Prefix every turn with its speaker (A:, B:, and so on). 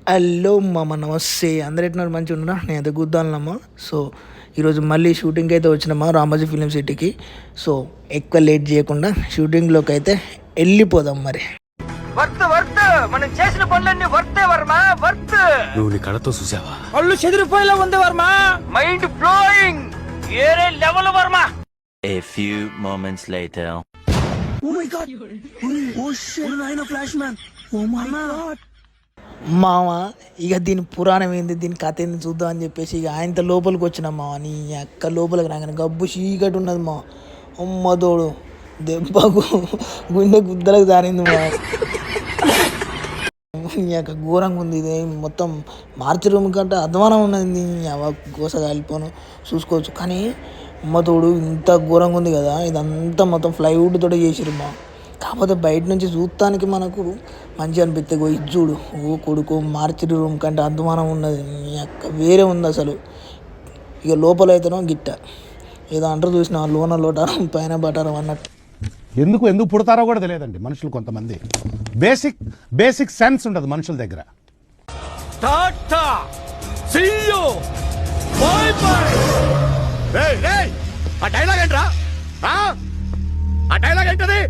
A: Hello మామ, నమస్తే. అందరు ఎట్లా మంచిగా ఉన్నా? నేను అయితే గుద్దాలమ్మా. సో ఈరోజు మళ్ళీ షూటింగ్కి అయితే వచ్చినామా రామోజీ ఫిలిం సిటీకి. సో ఎక్కువ లేట్ చేయకుండా షూటింగ్లోకి అయితే వెళ్ళిపోదాం. మరి
B: వర్త్ వర్త్ మనం చేసిన పనులన్నీ వర్తే వర్మ, వర్త్.
C: నువ్వు నీ కళ్ళతో చూసావా?
B: కళ్ళు చెదిరిపోయేలా ఉంది వర్మ. మైండ్ బ్లోయింగ్, ఏరే level Varma.
D: A few moments later.
B: Oh my god, oh shit, నాయన flash man. Oh my god.
A: మామ, ఇక దీని పురాణం ఏంది, దీని కథ ఏంది చూద్దాం అని చెప్పేసి ఇక ఆయనతో లోపలికి వచ్చినాం మామ. నీ అక్క లోపలికి రాగానే గబ్బు చీకటి ఉన్నది మా. అమ్మదోడు దెబ్బకు గుండె గుద్దలకు దారింది మా. నీ యొక్క ఘోరంగా ఉంది. ఇది మొత్తం మార్చి రూమ్ కంటే అధ్వానం ఉన్నది. నీ గోస కాలిపోను చూసుకోవచ్చు. కానీ అమ్మతోడు ఇంత ఘోరంగా ఉంది కదా, ఇదంతా మొత్తం ఫ్లైవుడ్ తోటి చేసిరు మా. కాకపోతే బయట నుంచి చూడటానికి మనకు మంచిగా అనిపిస్తే ఇది చూడు, ఓ కొడుకు మార్చి రూమ్ కంటే అధ్వానం ఉన్నది. నీ అక్క వేరే ఉంది అసలు. ఇక లోపల అయితేనో గిట్ట ఏదో అంటారు చూసిన లోన లోటారం పైన బటారం అన్నట్టు.
E: ఎందుకు పుడతారో కూడా తెలియదండి మనుషులు. కొంతమంది బేసిక్ సెన్స్ ఉండదు మనుషుల దగ్గర.
C: Tata see you bye bye. రేయ్ రేయ్, ఆ డైలాగ్ ఏంట్రా? ఆ డైలాగ్ ఏంటది?